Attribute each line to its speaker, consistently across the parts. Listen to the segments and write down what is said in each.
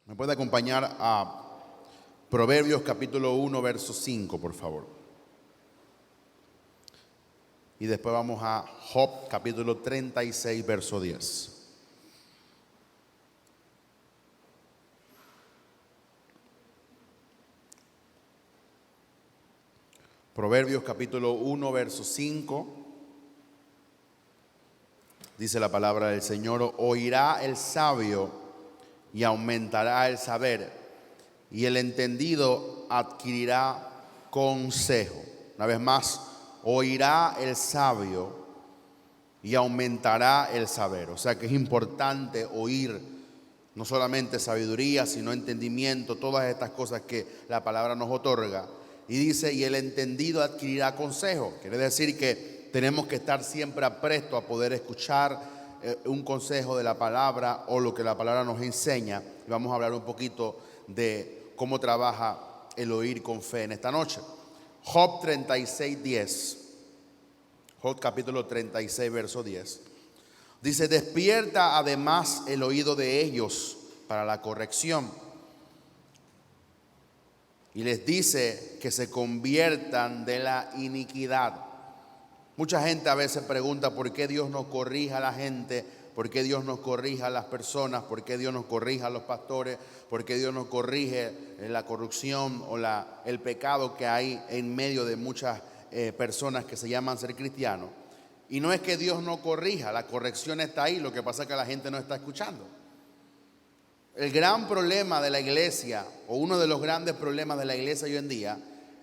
Speaker 1: ¿Me puede acompañar a Proverbios capítulo 1, verso 5, por favor? Y después vamos a Job capítulo 36, verso 10. Proverbios capítulo 1, verso 5. Dice la palabra del Señor: oirá el sabio y aumentará el saber, y el entendido adquirirá consejo. Una vez más, oirá el sabio y aumentará el saber. O sea que es importante oír no solamente sabiduría, sino entendimiento, todas estas cosas que la palabra nos otorga. Y dice, y el entendido adquirirá consejo. Quiere decir que tenemos que estar siempre apresto a poder escuchar un consejo de la palabra o lo que la palabra nos enseña. Y vamos a hablar un poquito de cómo trabaja el oír con fe en esta noche. Job 36, 10. Job capítulo 36, verso 10. Dice, despierta además el oído de ellos para la corrección, y les dice que se conviertan de la iniquidad. Mucha gente a veces pregunta por qué Dios no corrija a la gente, por qué Dios no corrija a las personas, por qué Dios no corrija a los pastores, por qué Dios no corrige la corrupción o el pecado que hay en medio de muchas personas que se llaman ser cristianos. Y no es que Dios no corrija, la corrección está ahí, lo que pasa es que la gente no está escuchando. El gran problema de la iglesia, o uno de los grandes problemas de la iglesia hoy en día,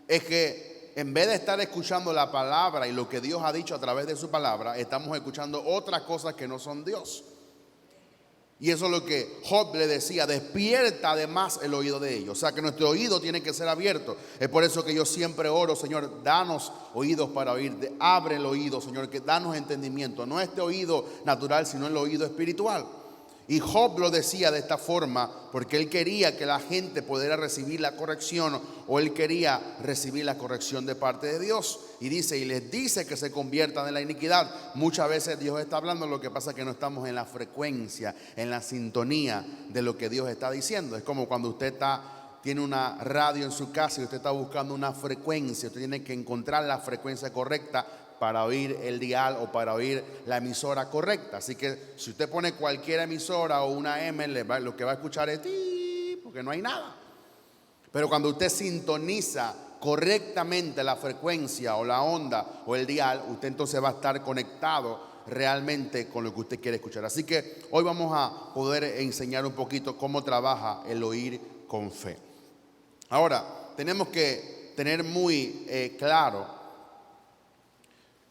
Speaker 1: es que en vez de estar escuchando la palabra y lo que Dios ha dicho a través de su palabra, estamos escuchando otras cosas que no son Dios. Y eso es lo que Job le decía, despierta además el oído de ellos. O sea que nuestro oído tiene que ser abierto. Es por eso que yo siempre oro, Señor, danos oídos para oír. Abre el oído, Señor, que danos entendimiento. No este oído natural, sino el oído espiritual. Y Job lo decía de esta forma porque él quería que la gente pudiera recibir la corrección, o él quería recibir la corrección de parte de Dios. Y dice, y les dice que se conviertan en la iniquidad. Muchas veces Dios está hablando, lo que pasa es que no estamos en la frecuencia, en la sintonía de lo que Dios está diciendo. Es como cuando usted tiene una radio en su casa y usted está buscando una frecuencia. Usted tiene que encontrar la frecuencia correcta para oír el dial o para oír la emisora correcta. Así que si usted pone cualquier emisora o una M, lo que va a escuchar es ti, porque no hay nada. Pero cuando usted sintoniza correctamente la frecuencia o la onda o el dial, usted entonces va a estar conectado realmente con lo que usted quiere escuchar. Así que hoy vamos a poder enseñar un poquito cómo trabaja el oír con fe. Ahora, tenemos que tener muy claro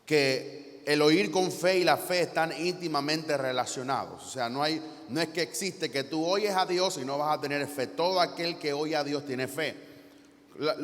Speaker 1: que el oír con fe y la fe están íntimamente relacionados. O sea, no es que existe que tú oyes a Dios y no vas a tener fe. Todo aquel que oye a Dios tiene fe.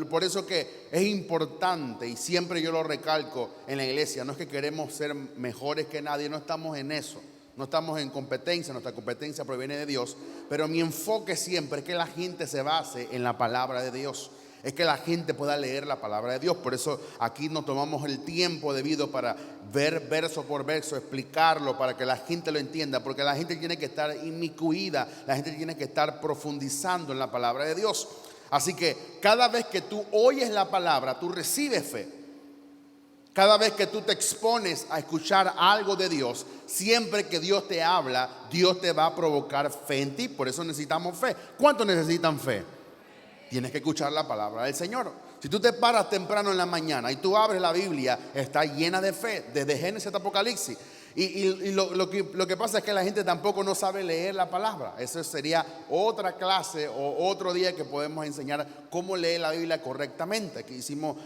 Speaker 1: Por eso que es importante, y siempre yo lo recalco en la iglesia, no es que queremos ser mejores que nadie, no estamos en eso. No estamos en competencia, nuestra competencia proviene de Dios. Pero mi enfoque siempre es que la gente se base en la palabra de Dios. Es que la gente pueda leer la palabra de Dios. Por eso aquí nos tomamos el tiempo debido para ver verso por verso, explicarlo para que la gente lo entienda. Porque la gente tiene que estar inmiscuida, la gente tiene que estar profundizando en la palabra de Dios. Así que cada vez que tú oyes la palabra, tú recibes fe. Cada vez que tú te expones a escuchar algo de Dios, siempre que Dios te habla, Dios te va a provocar fe en ti. Por eso necesitamos fe. ¿Cuántos necesitan fe? Tienes que escuchar la palabra del Señor. Si tú te paras temprano en la mañana y tú abres la Biblia, está llena de fe, desde Génesis hasta Apocalipsis. Y lo que pasa es que la gente tampoco no sabe leer la palabra. Eso sería otra clase o otro día que podemos enseñar cómo leer la Biblia correctamente. Aquí hicimos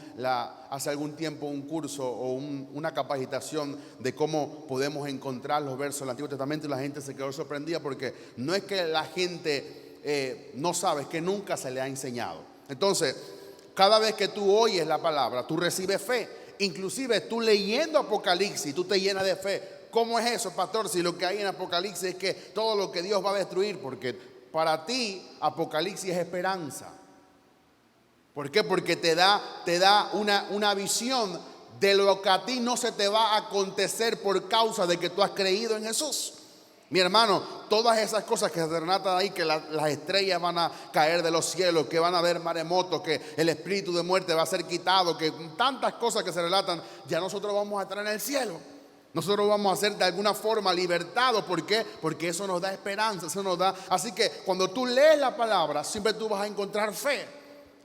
Speaker 1: hace algún tiempo un curso o una capacitación de cómo podemos encontrar los versos del Antiguo Testamento, y la gente se quedó sorprendida porque no es que la gente no sabe, es que nunca se le ha enseñado. Entonces, cada vez que tú oyes la palabra, tú recibes fe. Inclusive tú leyendo Apocalipsis, tú te llenas de fe. ¿Cómo es eso, pastor? Si lo que hay en Apocalipsis es que todo lo que Dios va a destruir, porque para ti Apocalipsis es esperanza. ¿Por qué? Porque te da una visión de lo que a ti no se te va a acontecer por causa de que tú has creído en Jesús. Mi hermano, todas esas cosas que se relatan ahí, que las estrellas van a caer de los cielos, que van a haber maremotos, que el espíritu de muerte va a ser quitado, que tantas cosas que se relatan, ya nosotros vamos a estar en el cielo. Nosotros vamos a ser de alguna forma libertados. ¿Por qué? Porque eso nos da esperanza, eso nos da. Así que cuando tú lees la palabra, siempre tú vas a encontrar fe,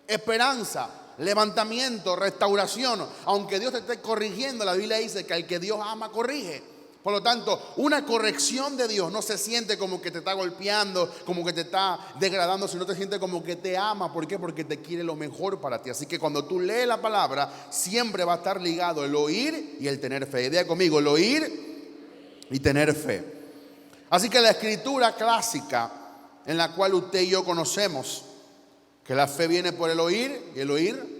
Speaker 1: esperanza, levantamiento, restauración. Aunque Dios te esté corrigiendo, la Biblia dice que al que Dios ama, corrige. Por lo tanto, una corrección de Dios no se siente como que te está golpeando, como que te está degradando, sino te siente como que te ama. ¿Por qué? Porque te quiere lo mejor para ti. Así que cuando tú lees la palabra, siempre va a estar ligado el oír y el tener fe. Diga conmigo, el oír y tener fe. Así que la escritura clásica en la cual usted y yo conocemos que la fe viene por el oír y el oír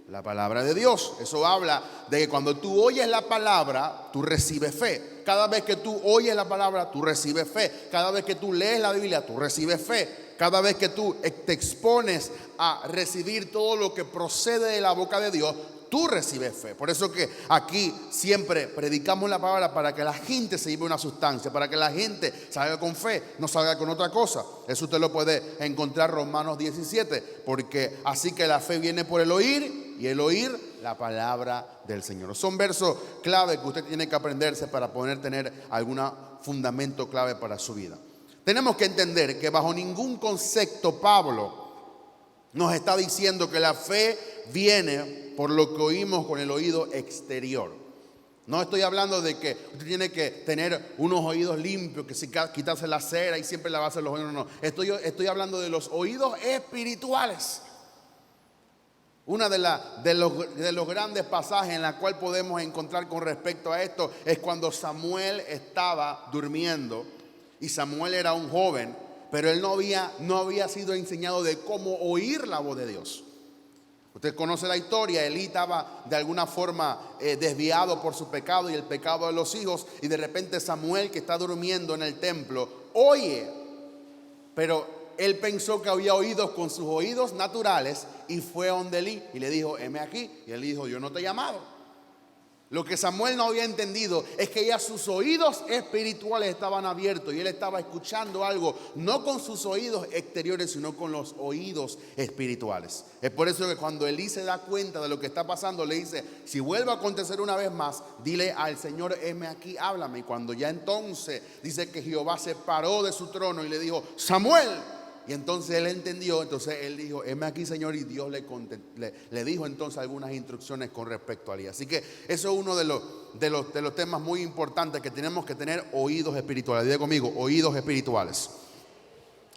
Speaker 1: la palabra de Dios. Eso habla de que cuando tú oyes la palabra, tú recibes fe. Cada vez que tú oyes la palabra, tú recibes fe. Cada vez que tú lees la Biblia, tú recibes fe. Cada vez que tú te expones a recibir todo lo que procede de la boca de Dios, tú recibes fe. Por eso que aquí siempre predicamos la palabra para que la gente se lleve una sustancia, para que la gente salga con fe, no salga con otra cosa. Eso usted lo puede encontrar en Romanos 17, porque así que la fe viene por el oír y el oír la palabra del Señor. Son versos clave que usted tiene que aprenderse para poder tener algún fundamento clave para su vida. Tenemos que entender que bajo ningún concepto Pablo nos está diciendo que la fe viene por lo que oímos con el oído exterior. No estoy hablando de que usted tiene que tener unos oídos limpios, que si quitarse la cera y siempre lavarse los oídos. No. Estoy hablando de los oídos espirituales. Una de los grandes pasajes en la cual podemos encontrar con respecto a esto es cuando Samuel estaba durmiendo, y Samuel era un joven, pero él no había sido enseñado de cómo oír la voz de Dios. Usted conoce la historia. Elí estaba de alguna forma desviado por su pecado y el pecado de los hijos, y de repente Samuel, que está durmiendo en el templo, oye, pero él pensó que había oído con sus oídos naturales, y fue a donde Elí y le dijo: heme aquí. Y él dijo: yo no te he llamado. Lo que Samuel no había entendido es que ya sus oídos espirituales estaban abiertos y él estaba escuchando algo, no con sus oídos exteriores, sino con los oídos espirituales. Es por eso que cuando Elí se da cuenta de lo que está pasando, le dice: si vuelve a acontecer una vez más, dile al Señor: heme aquí, háblame. Y cuando ya entonces dice que Jehová se paró de su trono y le dijo: Samuel. Y entonces él entendió. Entonces él dijo: heme aquí, Señor. Y Dios le dijo entonces algunas instrucciones con respecto a Elí. Así que eso es uno de los temas muy importantes, que tenemos que tener oídos espirituales. Diga conmigo: oídos espirituales.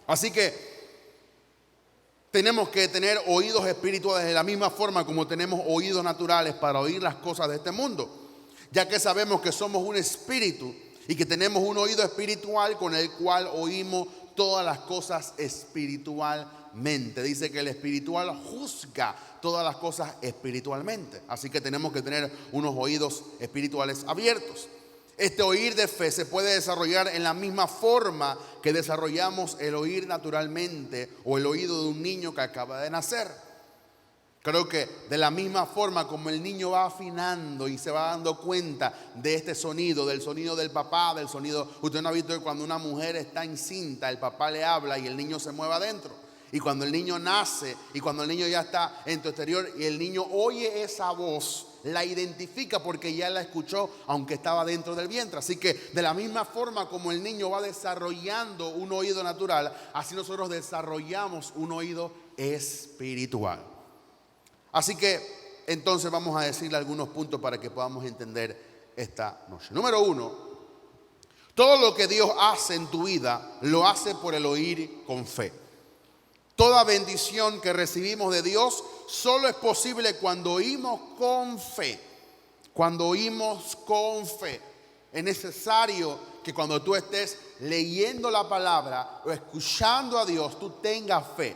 Speaker 1: Así que tenemos que tener oídos espirituales de la misma forma como tenemos oídos naturales para oír las cosas de este mundo, ya que sabemos que somos un espíritu y que tenemos un oído espiritual con el cual oímos todas las cosas espiritualmente. Dice que el espiritual juzga todas las cosas espiritualmente. Así que tenemos que tener unos oídos espirituales abiertos. Este oír de fe se puede desarrollar en la misma forma que desarrollamos el oír naturalmente, o el oído de un niño que acaba de nacer. Creo que de la misma forma como el niño va afinando y se va dando cuenta de este sonido, del sonido del papá, del sonido. Usted no ha visto que cuando una mujer está encinta, el papá le habla y el niño se mueve adentro. Y cuando el niño nace y cuando el niño ya está en tu exterior y el niño oye esa voz, la identifica porque ya la escuchó aunque estaba dentro del vientre. Así que de la misma forma como el niño va desarrollando un oído natural, así nosotros desarrollamos un oído espiritual. Así que entonces vamos a decirle algunos puntos para que podamos entender esta noche. Número 1, todo lo que Dios hace en tu vida lo hace por el oír con fe. Toda bendición que recibimos de Dios solo es posible cuando oímos con fe. Cuando oímos con fe. Es necesario que cuando tú estés leyendo la palabra o escuchando a Dios, tú tengas fe.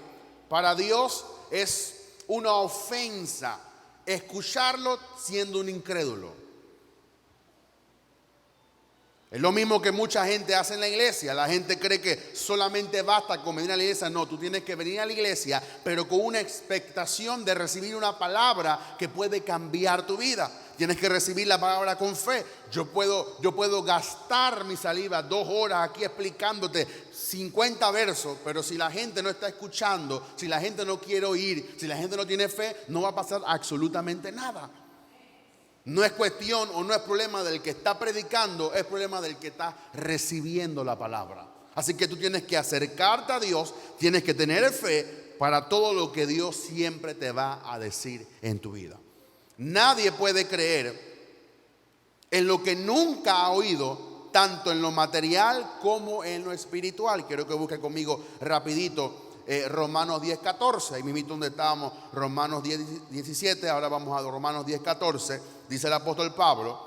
Speaker 1: Para Dios es una ofensa escucharlo siendo un incrédulo. Es lo mismo que mucha gente hace en la iglesia. La gente cree que solamente basta con venir a la iglesia. No, tú tienes que venir a la iglesia, pero con una expectación de recibir una palabra que puede cambiar tu vida. Tienes que recibir la palabra con fe. Yo puedo gastar mi saliva 2 horas aquí explicándote 50 versos, pero si la gente no está escuchando, si la gente no quiere oír, si la gente no tiene fe, no va a pasar absolutamente nada. No es cuestión o no es problema del que está predicando, es problema del que está recibiendo la palabra. Así que tú tienes que acercarte a Dios, tienes que tener fe para todo lo que Dios siempre te va a decir en tu vida. Nadie puede creer en lo que nunca ha oído, tanto en lo material como en lo espiritual. Quiero que busque conmigo rapidito Romanos 10:14, ahí mismo donde estábamos, Romanos 10:17, ahora vamos a Romanos 10:14, dice el apóstol Pablo.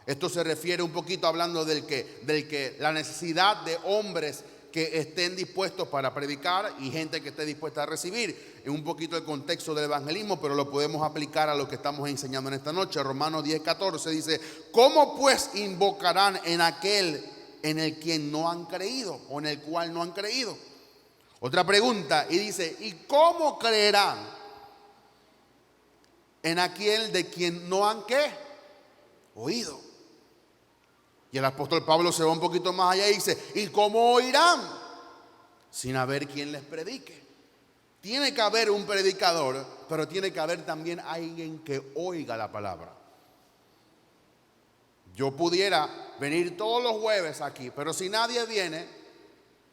Speaker 1: Esto se refiere un poquito hablando del que la necesidad de hombres que estén dispuestos para predicar y gente que esté dispuesta a recibir. En un poquito el contexto del evangelismo, pero lo podemos aplicar a lo que estamos enseñando en esta noche. Romanos 10:14 dice: ¿cómo pues invocarán en aquel en el quien no han creído o en el cual no han creído? Otra pregunta, y dice: ¿y cómo creerán en aquel de quien no han ¿qué? Oído? Y el apóstol Pablo se va un poquito más allá y dice: ¿y cómo oirán sin haber quien les predique? Tiene que haber un predicador, pero tiene que haber también alguien que oiga la palabra. Yo pudiera venir todos los jueves aquí, pero si nadie viene,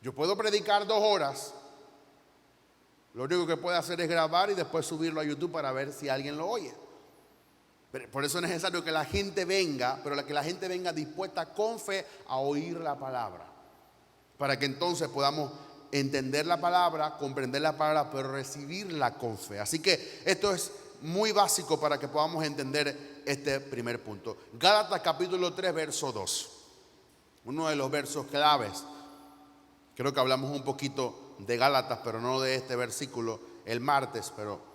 Speaker 1: yo puedo predicar 2 horas. Lo único que puedo hacer es grabar y después subirlo a YouTube para ver si alguien lo oye. Pero por eso es necesario que la gente venga, pero que la gente venga dispuesta con fe a oír la palabra, para que entonces podamos entender la palabra, comprender la palabra, pero recibirla con fe. Así que esto es muy básico para que podamos entender este primer punto. Gálatas capítulo 3, verso 2. Uno de los versos claves. Creo que hablamos un poquito de Gálatas, pero no de este versículo el martes, pero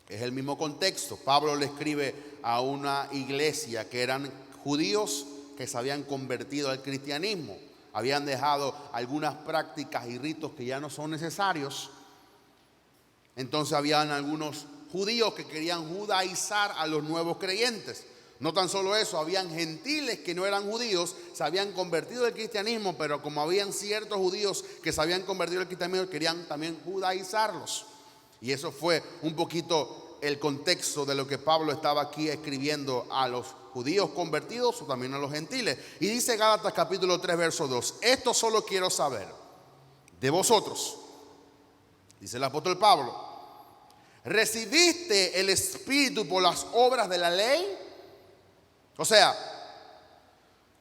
Speaker 1: es el mismo contexto. Pablo le escribe a una iglesia que eran judíos que se habían convertido al cristianismo. Habían dejado algunas prácticas y ritos que ya no son necesarios. Entonces habían algunos judíos que querían judaizar a los nuevos creyentes. No tan solo eso, habían gentiles que no eran judíos, se habían convertido al cristianismo, pero como habían ciertos judíos que se habían convertido al cristianismo, querían también judaizarlos. Y eso fue un poquito el contexto de lo que Pablo estaba aquí escribiendo a los judíos convertidos o también a los gentiles. Y dice Gálatas capítulo 3, verso 2: esto solo quiero saber de vosotros, dice el apóstol Pablo, ¿recibiste el Espíritu por las obras de la ley? O sea,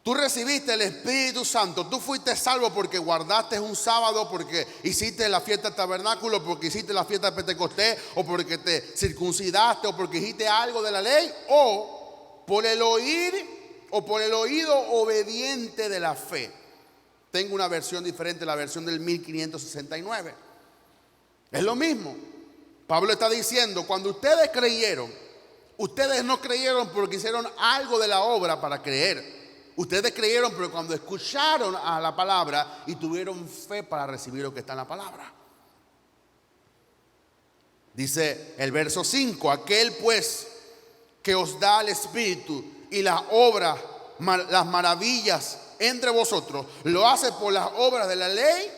Speaker 1: tú recibiste el Espíritu Santo, tú fuiste salvo porque guardaste un sábado, porque hiciste la fiesta del tabernáculo, porque hiciste la fiesta de Pentecostés, o porque te circuncidaste, o porque hiciste algo de la ley, o por el oír, o por el oído obediente de la fe. Tengo una versión diferente, la versión del 1569. Es lo mismo. Pablo está diciendo, cuando ustedes creyeron, ustedes no creyeron porque hicieron algo de la obra para creer. Ustedes creyeron pero cuando escucharon a la palabra y tuvieron fe para recibir lo que está en la palabra. Dice el verso 5: aquel pues que os da el Espíritu y las obras, las maravillas entre vosotros, ¿lo hace por las obras de la ley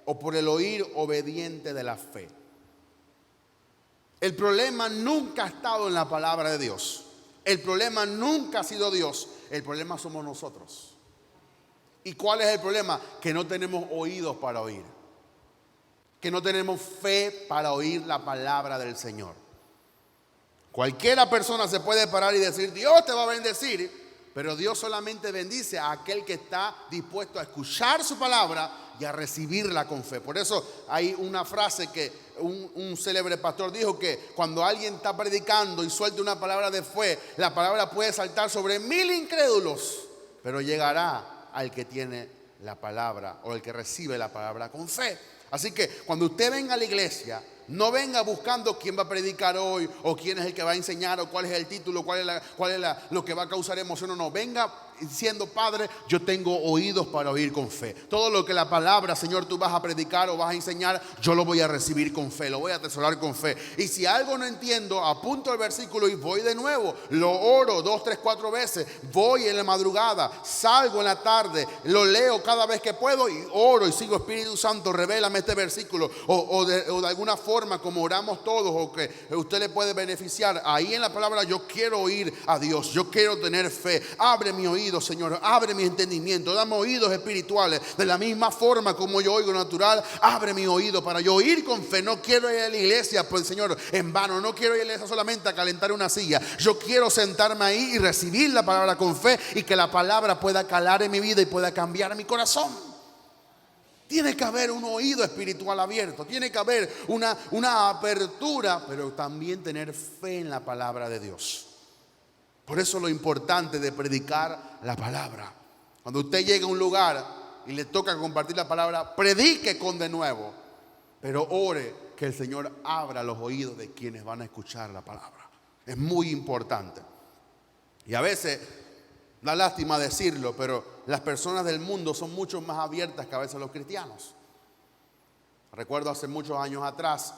Speaker 1: o por el oír obediente de la fe? El problema nunca ha estado en la palabra de Dios. El problema nunca ha sido Dios. El problema somos nosotros. ¿Y cuál es el problema? Que no tenemos oídos para oír. Que no tenemos fe para oír la palabra del Señor. Cualquiera persona se puede parar y decir: Dios te va a bendecir. Pero Dios solamente bendice a aquel que está dispuesto a escuchar su palabra y a recibirla con fe. Por eso hay una frase que un célebre pastor dijo, que cuando alguien está predicando y suelta una palabra de fe, la palabra puede saltar sobre 1000 incrédulos, pero llegará al que tiene la palabra o el que recibe la palabra con fe. Así que cuando usted venga a la iglesia, No venga buscando quién va a predicar hoy, o quién es el que va a enseñar, o cuál es el título, cuál es lo que va a causar emoción. No, venga diciendo: Padre, yo tengo oídos para oír con fe. Todo lo que la palabra, Señor, tú vas a predicar o vas a enseñar, yo lo voy a recibir con fe, lo voy a atesorar con fe. Y si algo no entiendo, apunto el versículo y voy de nuevo, lo oro 2, 3, 4 veces, voy en la madrugada, salgo en la tarde, lo leo cada vez que puedo y oro y sigo: Espíritu Santo, revélame este versículo, o de alguna forma como oramos todos, o que usted le puede beneficiar. Ahí en la palabra yo quiero oír a Dios, yo quiero tener fe. Abre mi oído, Señor, abre mi entendimiento, dame oídos espirituales. De la misma forma como yo oigo natural, abre mi oído para yo oír con fe. No quiero ir a la iglesia, pues, Señor, en vano. No quiero ir a la iglesia solamente a calentar una silla. Yo quiero sentarme ahí y recibir la palabra con fe, y que la palabra pueda calar en mi vida y pueda cambiar mi corazón. Tiene que haber un oído espiritual abierto, tiene que haber una apertura, pero también tener fe en la palabra de Dios. Por eso lo importante de predicar la palabra. Cuando usted llega a un lugar y le toca compartir la palabra, predique con denuedo, pero ore que el Señor abra los oídos de quienes van a escuchar la palabra. Es muy importante. Y a veces da lástima decirlo, pero las personas del mundo son mucho más abiertas que a veces los cristianos. Recuerdo hace muchos años atrás,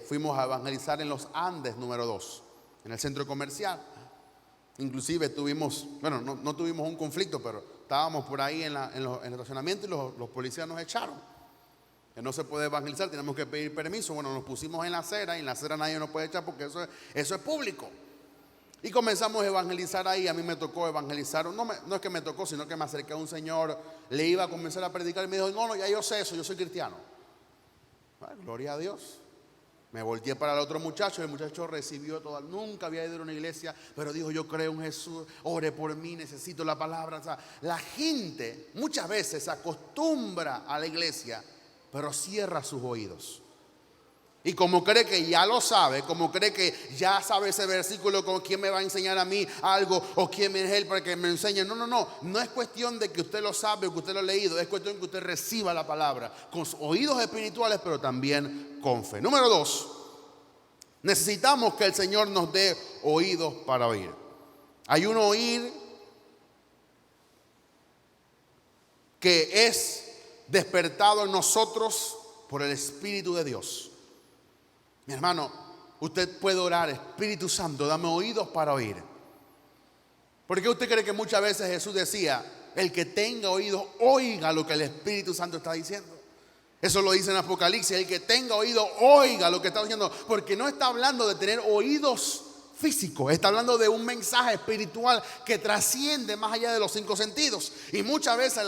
Speaker 1: fuimos a evangelizar en los Andes número 2, en el centro comercial. Inclusive tuvimos, bueno, no tuvimos un conflicto, pero estábamos por ahí en el estacionamiento y los policías nos echaron. Que no se puede evangelizar, tenemos que pedir permiso. Bueno, nos pusimos en la acera, y en la acera nadie nos puede echar porque eso es público. Y comenzamos a evangelizar ahí. A mí me tocó evangelizar, no es que me tocó, sino que me acerqué a un señor, le iba a comenzar a predicar y me dijo: no, ya yo sé eso, yo soy cristiano. Bueno, gloria a Dios. Me volteé para el otro muchacho, el muchacho recibió todo, nunca había ido a una iglesia, pero dijo: yo creo en Jesús, ore por mí, necesito la palabra. O sea, la gente muchas veces se acostumbra a la iglesia, pero cierra sus oídos. Y como cree que ya lo sabe, como cree que ya sabe ese versículo, con quién me va a enseñar a mí algo, o quién es él para que me enseñe. No es cuestión de que usted lo sabe o que usted lo ha leído, es cuestión de que usted reciba la palabra con oídos espirituales, pero también con fe. Número 2, necesitamos que el Señor nos dé oídos para oír. Hay un oír que es despertado en nosotros por el Espíritu de Dios. Mi hermano, usted puede orar: Espíritu Santo, dame oídos para oír. ¿Por qué usted cree que muchas veces Jesús decía: el que tenga oídos, oiga lo que el Espíritu Santo está diciendo? Eso lo dice en Apocalipsis: el que tenga oído, oiga lo que está diciendo. Porque no está hablando de tener oídos físicos, está hablando de un mensaje espiritual que trasciende más allá de los 5 sentidos. Y muchas veces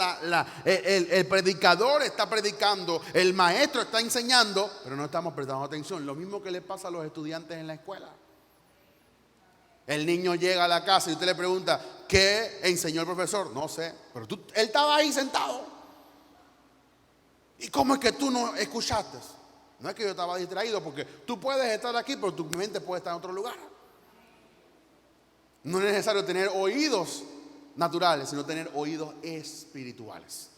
Speaker 1: el predicador está predicando, el maestro está enseñando, pero no estamos prestando atención. Lo mismo que le pasa a los estudiantes en la escuela. El niño llega a la casa y usted le pregunta: ¿qué enseñó el profesor? No sé, pero él estaba ahí sentado. ¿Y cómo es que tú no escuchaste? No es que yo estaba distraído, porque tú puedes estar aquí, pero tu mente puede estar en otro lugar. No es necesario tener oídos naturales, sino tener oídos espirituales.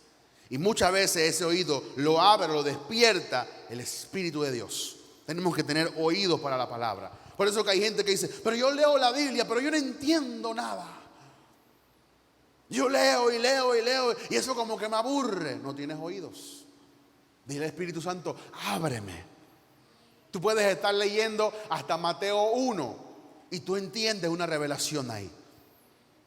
Speaker 1: Y muchas veces ese oído lo abre, lo despierta el Espíritu de Dios. Tenemos que tener oídos para la palabra. Por eso que hay gente que dice: pero yo leo la Biblia, pero yo no entiendo nada. Yo leo y leo y leo, y eso como que me aburre. No tienes oídos. Dile al Espíritu Santo: ábreme. Tú puedes estar leyendo hasta Mateo 1 y tú entiendes una revelación ahí.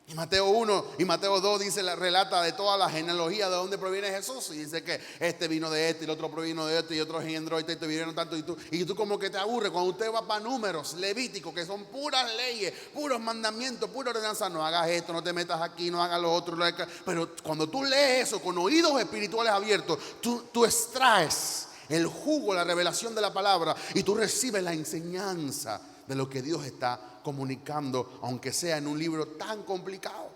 Speaker 1: Y Mateo 1 y Mateo 2 relata de toda la genealogía de dónde proviene Jesús. Y dice que este vino de este, y el otro provino de este, y otro engendró este, y te vinieron tanto. Y tú como que te aburre. Cuando usted va para Números, Levítico, que son puras leyes, puros mandamientos, pura ordenanza: no hagas esto, no te metas aquí, no hagas lo otro. Pero cuando tú lees eso con oídos espirituales abiertos, tú extraes el jugo, la revelación de la palabra, y tú recibes la enseñanza de lo que Dios está comunicando, aunque sea en un libro tan complicado.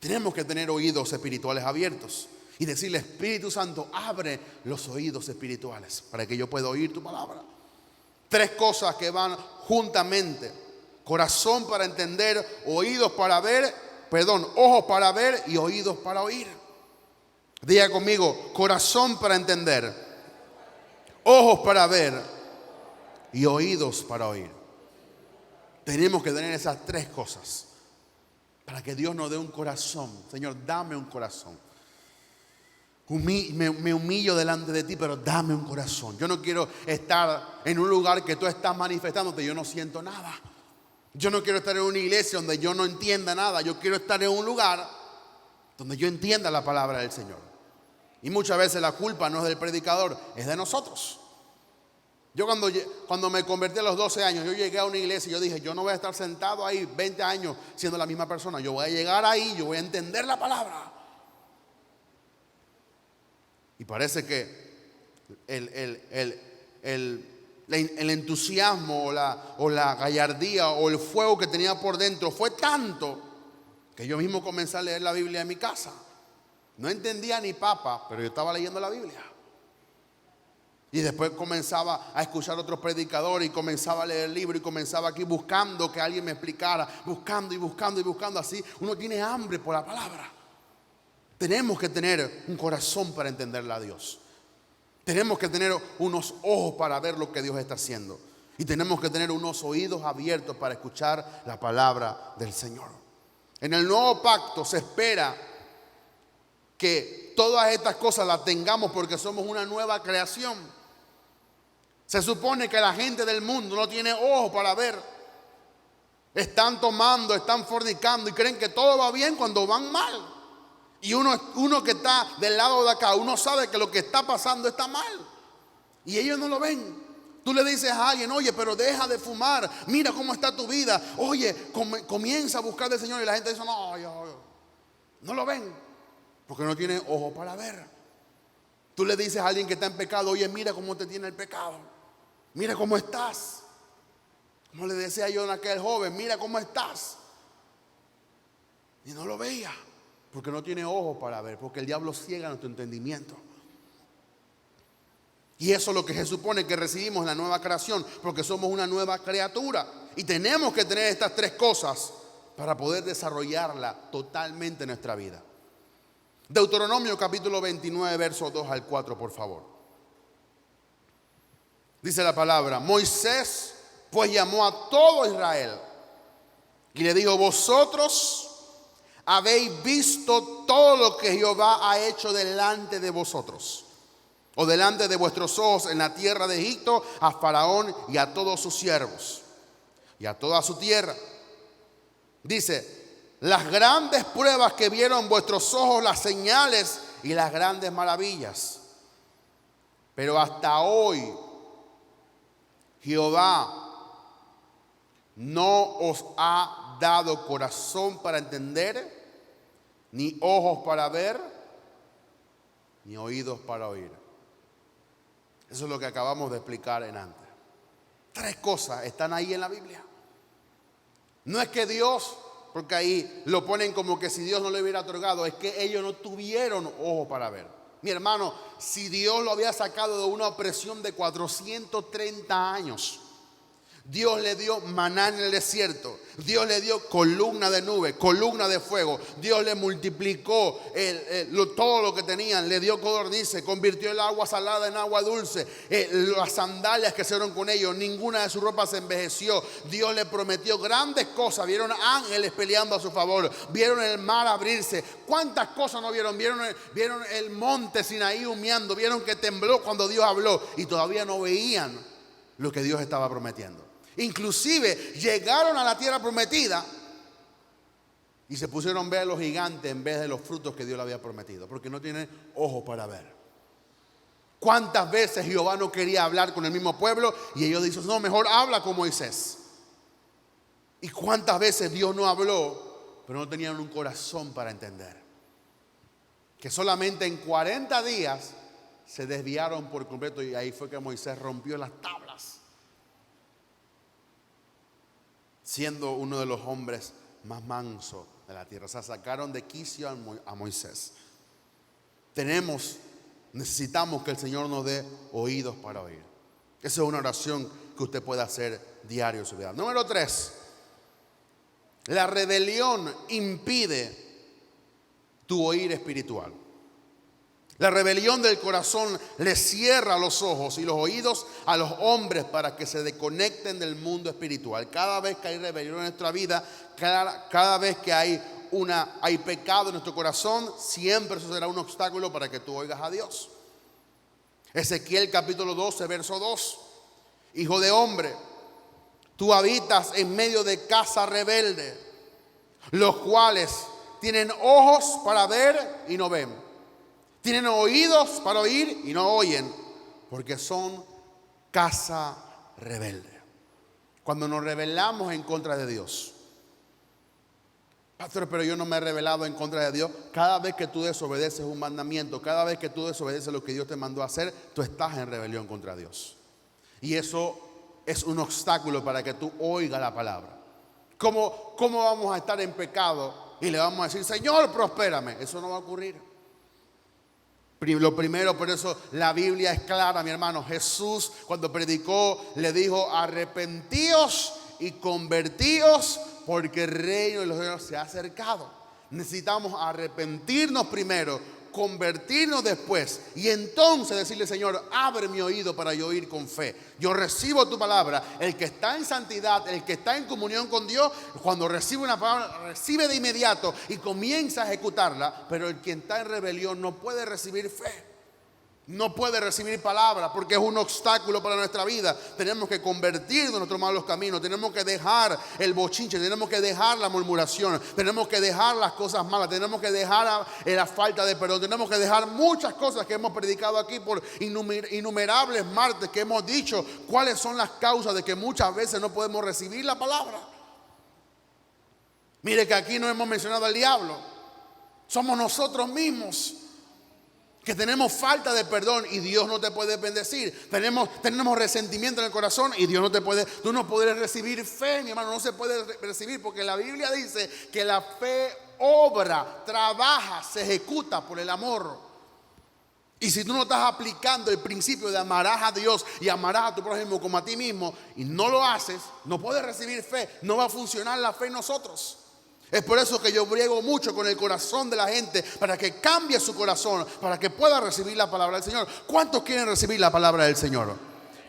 Speaker 1: Tenemos que tener oídos espirituales abiertos y decirle: Espíritu Santo, abre los oídos espirituales para que yo pueda oír tu palabra. 3 cosas que van juntamente: corazón para entender, ojos para ver y oídos para oír. Diga conmigo: corazón para entender, ojos para ver y oídos para oír. Tenemos que tener esas tres cosas para que Dios nos dé un corazón. Señor, dame un corazón. Me humillo delante de ti, pero dame un corazón. Yo no quiero estar en un lugar que tú estás manifestándote y yo no siento nada. Yo no quiero estar en una iglesia donde yo no entienda nada. Yo quiero estar en un lugar donde yo entienda la palabra del Señor. Y muchas veces la culpa no es del predicador, es de nosotros. Yo cuando me convertí a los 12 años, yo llegué a una iglesia y yo dije, yo no voy a estar sentado ahí 20 años siendo la misma persona. Yo voy a llegar ahí, yo voy a entender la palabra. Y parece que el entusiasmo o la gallardía o el fuego que tenía por dentro fue tanto que yo mismo comencé a leer la Biblia en mi casa. No entendía ni papa, pero yo estaba leyendo la Biblia. Y después comenzaba a escuchar otros predicadores y comenzaba a leer el libro y comenzaba aquí buscando que alguien me explicara, buscando y buscando y buscando. Así uno tiene hambre por la palabra. Tenemos que tener un corazón para entenderla a Dios. Tenemos que tener unos ojos para ver lo que Dios está haciendo. Y tenemos que tener unos oídos abiertos para escuchar la palabra del Señor. En el nuevo pacto se espera que todas estas cosas las tengamos porque somos una nueva creación. Se supone que la gente del mundo no tiene ojos para ver. Están tomando, están fornicando y creen que todo va bien cuando van mal. Y uno que está del lado de acá, uno sabe que lo que está pasando está mal. Y ellos no lo ven. Tú le dices a alguien, oye, pero deja de fumar. Mira cómo está tu vida. Oye, comienza a buscar del Señor. Y la gente dice, no lo ven. Porque no tiene ojo para ver. Tú le dices a alguien que está en pecado, oye, mira cómo te tiene el pecado. Mira cómo estás. Como le decía yo a aquel joven, mira cómo estás. Y no lo veía. Porque no tiene ojos para ver, porque el diablo ciega nuestro entendimiento. Y eso es lo que se supone que recibimos en la nueva creación, porque somos una nueva criatura. Y tenemos que tener estas tres cosas para poder desarrollarla totalmente en nuestra vida. Deuteronomio capítulo 29, versos 2 al 4, por favor. Dice la palabra, Moisés pues llamó a todo Israel y le dijo, vosotros habéis visto todo lo que Jehová ha hecho delante de vosotros, o delante de vuestros ojos en la tierra de Egipto, a Faraón y a todos sus siervos, y a toda su tierra. Dice, las grandes pruebas que vieron vuestros ojos, las señales y las grandes maravillas. Pero hasta hoy, Jehová no os ha dado corazón para entender, ni ojos para ver, ni oídos para oír. Eso es lo que acabamos de explicar en antes. Tres cosas están ahí en la Biblia. No es que Dios, porque ahí lo ponen como que si Dios no le hubiera otorgado, es que ellos no tuvieron ojos para ver. Mi hermano, si Dios lo había sacado de una opresión de 430 años, Dios le dio maná en el desierto. Dios le dio columna de nube, columna de fuego. Dios le multiplicó todo lo que tenían. Le dio codornices, convirtió el agua salada en agua dulce. Las sandalias que se dieron con ellos, ninguna de sus ropas se envejeció. Dios le prometió grandes cosas. Vieron ángeles peleando a su favor. Vieron el mar abrirse. ¿Cuántas cosas no vieron? Vieron el monte Sinaí humeando. Vieron que tembló cuando Dios habló. Y todavía no veían lo que Dios estaba prometiendo. Inclusive llegaron a la tierra prometida y se pusieron a ver a los gigantes en vez de los frutos que Dios le había prometido, porque no tienen ojos para ver. ¿Cuántas veces Jehová no quería hablar con el mismo pueblo y ellos dicen, no, mejor habla con Moisés? ¿Y cuántas veces Dios no habló, pero no tenían un corazón para entender? Que solamente en 40 días se desviaron por completo y ahí fue que Moisés rompió las tablas, siendo uno de los hombres más mansos de la tierra. O sea, sacaron de quicio a Moisés. Necesitamos que el Señor nos dé oídos para oír. Esa es una oración que usted puede hacer diario en su vida. Número 3, la rebelión impide tu oír espiritual. La rebelión del corazón le cierra los ojos y los oídos a los hombres para que se desconecten del mundo espiritual. Cada vez que hay rebelión en nuestra vida, cada vez que hay pecado en nuestro corazón, siempre eso será un obstáculo para que tú oigas a Dios. Ezequiel capítulo 12, verso 2. Hijo de hombre, tú habitas en medio de casa rebelde, los cuales tienen ojos para ver y no ven, tienen oídos para oír y no oyen, porque son casa rebelde. Cuando nos rebelamos en contra de Dios, pastor, pero yo no me he rebelado en contra de Dios. Cada vez que tú desobedeces un mandamiento, cada vez que tú desobedeces lo que Dios te mandó a hacer, tú estás en rebelión contra Dios. Y eso es un obstáculo para que tú oigas la palabra. ¿Cómo vamos a estar en pecado y le vamos a decir, Señor, prospérame? Eso no va a ocurrir. Lo primero, por eso la Biblia es clara, mi hermano. Jesús, cuando predicó, le dijo, arrepentíos y convertíos, porque el reino de los cielos se ha acercado. Necesitamos arrepentirnos primero, convertirnos después, y entonces decirle, Señor, abre mi oído para yo oír con fe. Yo recibo tu palabra. El que está en santidad, el que está en comunión con Dios, cuando recibe una palabra, recibe de inmediato y comienza a ejecutarla. Pero el que está en rebelión no puede recibir fe, no puede recibir palabra, porque es un obstáculo para nuestra vida. Tenemos que convertirnos en nuestros malos caminos. Tenemos que dejar el bochinche, tenemos que dejar la murmuración, tenemos que dejar las cosas malas, tenemos que dejar la falta de perdón, tenemos que dejar muchas cosas que hemos predicado aquí por innumerables martes, que hemos dicho cuáles son las causas de que muchas veces no podemos recibir la palabra. Mire que aquí no hemos mencionado al diablo. Somos nosotros mismos que tenemos falta de perdón y Dios no te puede bendecir. Tenemos resentimiento en el corazón y Dios no te puede. Tú no puedes recibir fe, mi hermano. No se puede recibir, porque la Biblia dice que la fe obra, trabaja, se ejecuta por el amor. Y si tú no estás aplicando el principio de amarás a Dios y amarás a tu prójimo como a ti mismo, y no lo haces, no puedes recibir fe. No va a funcionar la fe en nosotros. Es por eso que yo briego mucho con el corazón de la gente, para que cambie su corazón, para que pueda recibir la palabra del Señor. ¿Cuántos quieren recibir la palabra del Señor?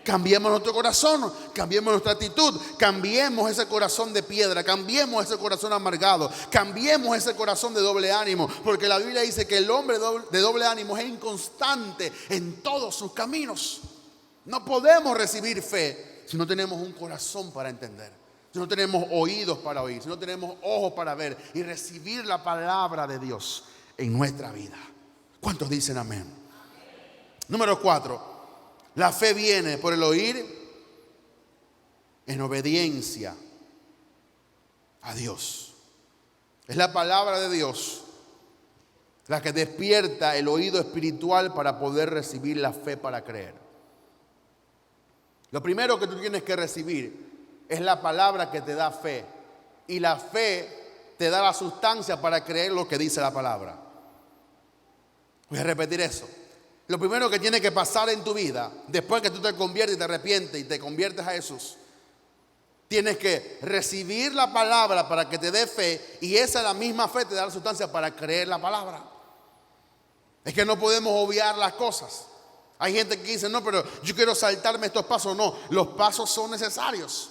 Speaker 1: Cambiemos nuestro corazón, cambiemos nuestra actitud, cambiemos ese corazón de piedra, cambiemos ese corazón amargado, cambiemos ese corazón de doble ánimo, porque la Biblia dice que el hombre de doble ánimo es inconstante en todos sus caminos. No podemos recibir fe si no tenemos un corazón para entender, si no tenemos oídos para oír, si no tenemos ojos para ver y recibir la palabra de Dios en nuestra vida. ¿Cuántos dicen amén? Número 4, la fe viene por el oír en obediencia a Dios. Es la palabra de Dios la que despierta el oído espiritual para poder recibir la fe para creer. Lo primero que tú tienes que recibir es la palabra que te da fe. Y la fe te da la sustancia para creer lo que dice la palabra. Voy a repetir eso. Lo primero que tiene que pasar en tu vida, después que tú te conviertes y te arrepientes y te conviertes a Jesús, tienes que recibir la palabra para que te dé fe. Y esa es la misma fe, te da la sustancia para creer la palabra. Es que no podemos obviar las cosas. Hay gente que dice, no, pero yo quiero saltarme estos pasos. No, los pasos son necesarios.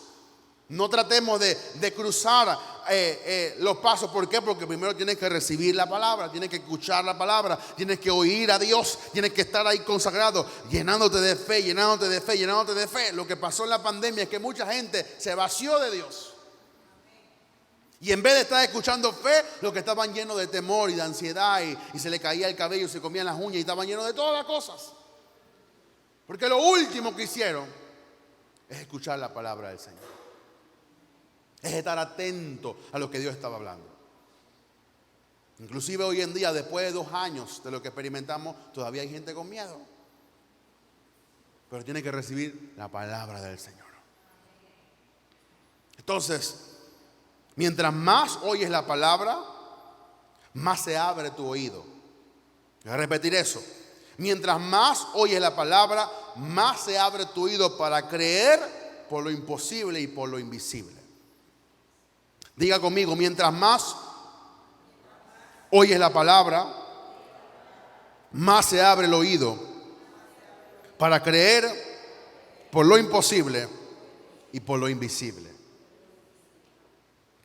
Speaker 1: No tratemos de cruzar los pasos. ¿Por qué? Porque primero tienes que recibir la palabra, tienes que escuchar la palabra, tienes que oír a Dios, tienes que estar ahí consagrado, llenándote de fe, llenándote de fe, llenándote de fe. Lo que pasó en la pandemia es que mucha gente se vació de Dios. Y en vez de estar escuchando fe, lo que estaban llenos de temor y de ansiedad, y se le caía el cabello, se comían las uñas y estaban llenos de todas las cosas. Porque lo último que hicieron es escuchar la palabra del Señor. Es estar atento a lo que Dios estaba hablando. Inclusive hoy en día, después de 2 años de lo que experimentamos, todavía hay gente con miedo. Pero tiene que recibir la palabra del Señor. Entonces, mientras más oyes la palabra, más se abre tu oído. Voy a repetir eso. Mientras más oyes la palabra, más se abre tu oído para creer por lo imposible y por lo invisible. Diga conmigo, mientras más oyes la palabra, más se abre el oído para creer por lo imposible y por lo invisible.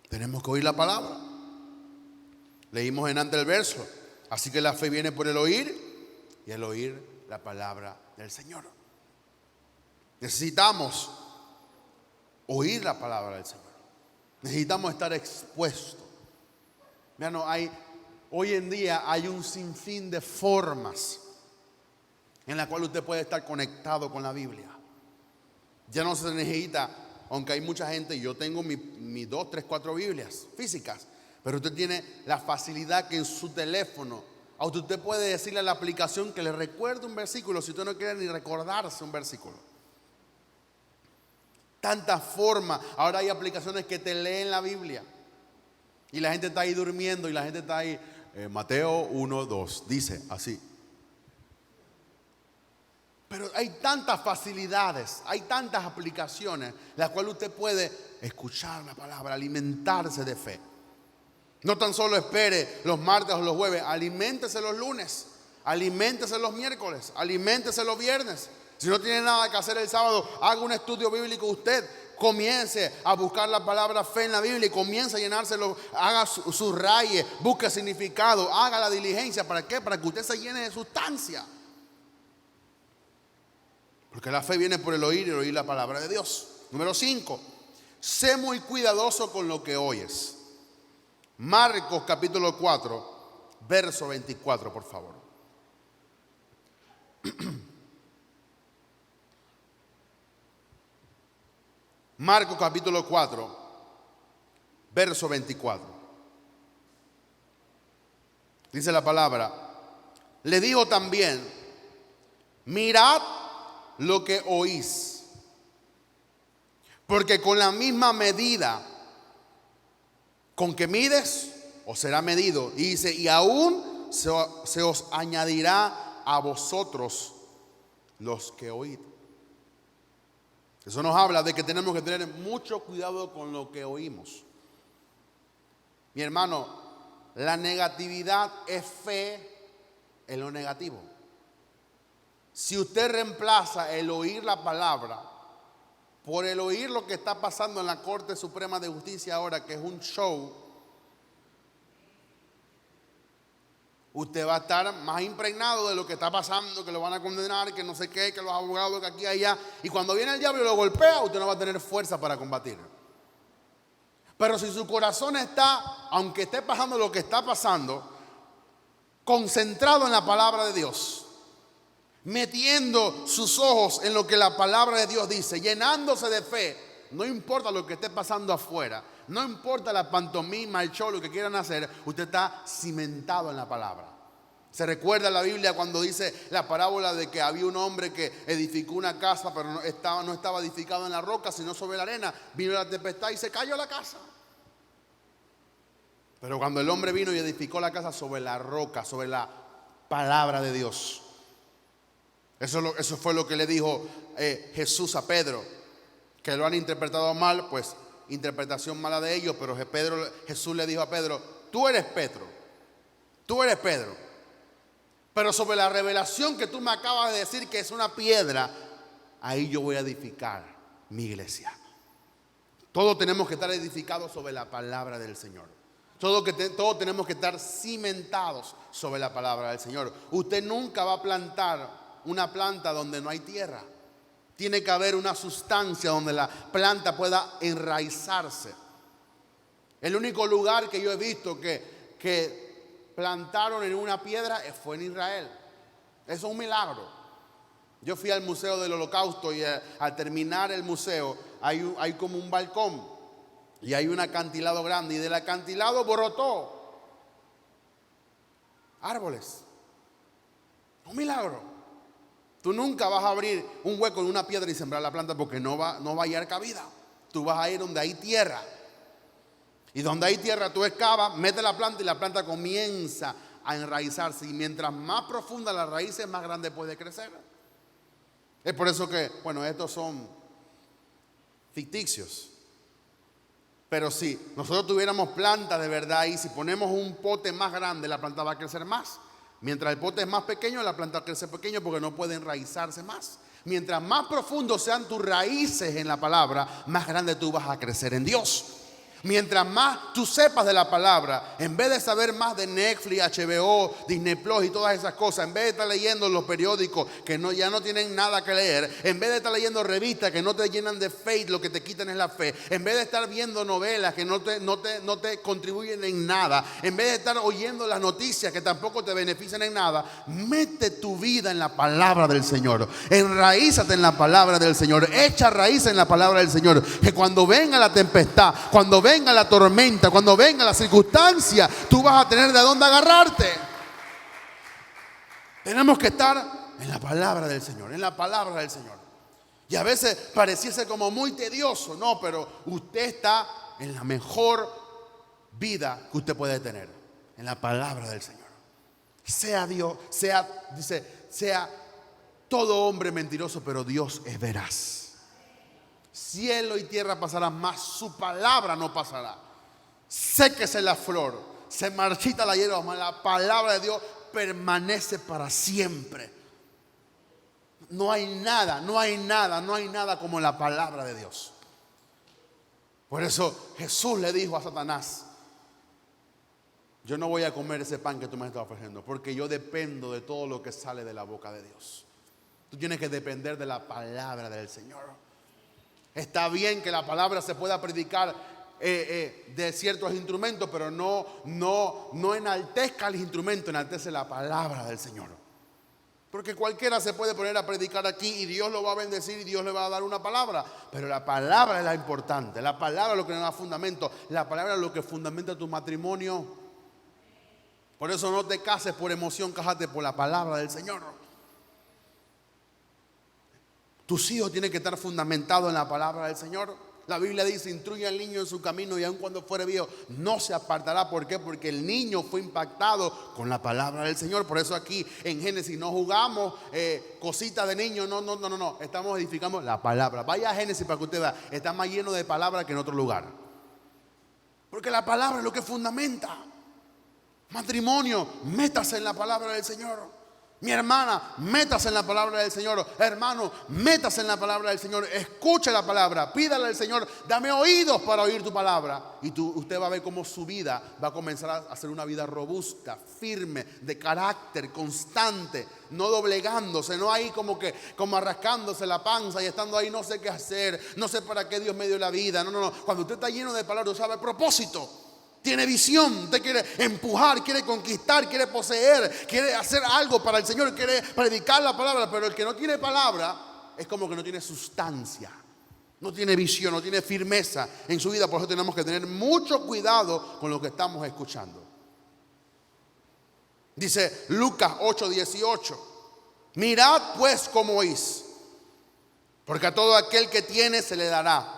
Speaker 1: Tenemos que oír la palabra. Leímos en antes el verso. Así que la fe viene por el oír y el oír la palabra del Señor. Necesitamos oír la palabra del Señor. Necesitamos estar expuestos. Hoy en día hay un sinfín de formas en la cual usted puede estar conectado con la Biblia. Ya no se necesita, aunque hay mucha gente, yo tengo mis 2, 3, 4 Biblias físicas, pero usted tiene la facilidad que en su teléfono, usted puede decirle a la aplicación que le recuerde un versículo si usted no quiere ni recordarse un versículo. Tantas formas. Ahora hay aplicaciones que te leen la Biblia y la gente está ahí durmiendo y la gente está ahí. Mateo 1:2 dice así. Pero hay tantas facilidades, hay tantas aplicaciones, las cuales usted puede escuchar la palabra, alimentarse de fe. No tan solo espere los martes o los jueves, aliméntese los lunes, aliméntese los miércoles, aliméntese los viernes. Si no tiene nada que hacer el sábado, haga un estudio bíblico usted. Comience a buscar la palabra fe en la Biblia y comience a llenárselo, haga sus rayes, busque significado, haga la diligencia. ¿Para qué? Para que usted se llene de sustancia. Porque la fe viene por el oír la palabra de Dios. Número 5, sé muy cuidadoso con lo que oyes. Marcos capítulo 4, verso 24, por favor. Marcos capítulo 4, verso 24. Dice la palabra, le dijo también, mirad lo que oís, porque con la misma medida con que mides, os será medido. Y dice, y aún se os añadirá a vosotros los que oíd. Eso nos habla de que tenemos que tener mucho cuidado con lo que oímos. Mi hermano, la negatividad es fe en lo negativo. Si usted reemplaza el oír la palabra por el oír lo que está pasando en la Corte Suprema de Justicia ahora, que es un show, usted va a estar más impregnado de lo que está pasando, que lo van a condenar, que no sé qué, que los abogados, que aquí y allá. Y cuando viene el diablo y lo golpea, usted no va a tener fuerza para combatir. Pero si su corazón está, aunque esté pasando lo que está pasando, concentrado en la palabra de Dios, metiendo sus ojos en lo que la palabra de Dios dice, llenándose de fe, no importa lo que esté pasando afuera, no importa la pantomima, el show, lo que quieran hacer, usted está cimentado en la palabra. Se recuerda en la Biblia cuando dice la parábola de que había un hombre que edificó una casa, pero no estaba edificado en la roca, sino sobre la arena. Vino la tempestad y se cayó la casa. Pero cuando el hombre vino y edificó la casa sobre la roca, sobre la palabra de Dios, eso fue lo que le dijo Jesús a Pedro, que lo han interpretado mal, pues interpretación mala de ellos, pero Jesús le dijo a Pedro, tú eres Pedro, pero sobre la revelación que tú me acabas de decir que es una piedra, ahí yo voy a edificar mi iglesia. Todos tenemos que estar edificados sobre la palabra del Señor. Todos tenemos que estar cimentados sobre la palabra del Señor. Usted nunca va a plantar una planta donde no hay tierra. Tiene que haber una sustancia donde la planta pueda enraizarse. El único lugar que yo he visto que plantaron en una piedra fue en Israel. Eso es un milagro. Yo fui al Museo del Holocausto y al terminar el museo hay como un balcón y hay un acantilado grande, y del acantilado brotó árboles. Un milagro. Tú nunca vas a abrir un hueco en una piedra y sembrar la planta porque no va a hallar cabida. Tú vas a ir donde hay tierra. Y donde hay tierra tú excavas, metes la planta y la planta comienza a enraizarse. Y mientras más profunda la raíz es, más grande puede crecer. Es por eso que, estos son ficticios. Pero si nosotros tuviéramos plantas de verdad y si ponemos un pote más grande, la planta va a crecer más. Mientras el pote es más pequeño, la planta crece pequeño porque no puede enraizarse más. Mientras más profundos sean tus raíces en la palabra, más grande tú vas a crecer en Dios. Mientras más tú sepas de la palabra, en vez de saber más de Netflix, HBO, Disney Plus y todas esas cosas, en vez de estar leyendo los periódicos que ya no tienen nada que leer, en vez de estar leyendo revistas que no te llenan de fe, lo que te quitan es la fe, en vez de estar viendo novelas que no te contribuyen en nada, en vez de estar oyendo las noticias que tampoco te benefician en nada, mete tu vida en la palabra del Señor, enraízate en la palabra del Señor, echa raíz en la palabra del Señor, que cuando venga la tempestad, cuando venga la tormenta, cuando venga la circunstancia, tú vas a tener de dónde agarrarte. Tenemos que estar en la palabra del Señor, en la palabra del Señor. Y a veces pareciese como muy tedioso, no, pero usted está en la mejor vida que usted puede tener, en la palabra del Señor. Sea Dios, sea todo hombre mentiroso, pero Dios es veraz. Cielo y tierra pasarán, mas su palabra no pasará. Séquese la flor, se marchita la hierba, mas la palabra de Dios permanece para siempre. No hay nada como la palabra de Dios. Por eso Jesús le dijo a Satanás: yo no voy a comer ese pan que tú me estás ofreciendo, porque yo dependo de todo lo que sale de la boca de Dios. Tú tienes que depender de la palabra del Señor. Está bien que la palabra se pueda predicar de ciertos instrumentos, pero no enaltezca el instrumento, enaltece la palabra del Señor. Porque cualquiera se puede poner a predicar aquí y Dios lo va a bendecir y Dios le va a dar una palabra. Pero la palabra es la importante. La palabra es lo que le da fundamento. La palabra es lo que fundamenta tu matrimonio. Por eso no te cases por emoción, cásate por la palabra del Señor. Tus hijos tienen que estar fundamentados en la palabra del Señor. La Biblia dice: instruye al niño en su camino y aun cuando fuere viejo no se apartará. ¿Por qué? Porque el niño fue impactado con la palabra del Señor. Por eso aquí en Génesis no jugamos cositas de niños. No. Estamos edificando la palabra. Vaya a Génesis para que usted vea. Está más lleno de palabras que en otro lugar. Porque la palabra es lo que fundamenta. Matrimonio, métase en la palabra del Señor. Mi hermana, métase en la palabra del Señor. Hermano, métase en la palabra del Señor. Escuche la palabra, pídale al Señor: dame oídos para oír tu palabra. Y usted va a ver cómo su vida va a comenzar a ser una vida robusta, firme, de carácter, constante, no doblegándose, no ahí como arrascándose la panza y estando ahí no sé qué hacer, no sé para qué Dios me dio la vida. No. Cuando usted está lleno de palabra, usted sabe el propósito. Tiene visión, usted quiere empujar, quiere conquistar, quiere poseer, quiere hacer algo para el Señor, quiere predicar la palabra. Pero el que no tiene palabra es como que no tiene sustancia, no tiene visión, no tiene firmeza en su vida. Por eso tenemos que tener mucho cuidado con lo que estamos escuchando. Dice Lucas 8:18: mirad pues cómo oís, porque a todo aquel que tiene se le dará,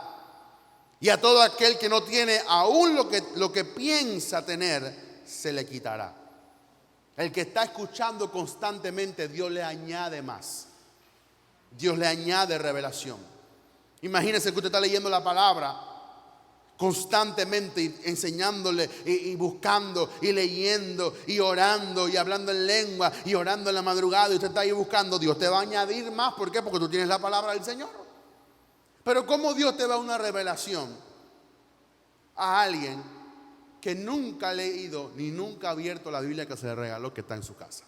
Speaker 1: y a todo aquel que no tiene, aún lo que piensa tener, se le quitará. El que está escuchando constantemente, Dios le añade más. Dios le añade revelación. Imagínese que usted está leyendo la palabra constantemente, y enseñándole y buscando y leyendo y orando y hablando en lengua y orando en la madrugada, y usted está ahí buscando. Dios te va a añadir más. ¿Por qué? Porque tú tienes la palabra del Señor. Pero ¿cómo Dios te da una revelación a alguien que nunca ha leído ni nunca ha abierto la Biblia que se le regaló, que está en su casa?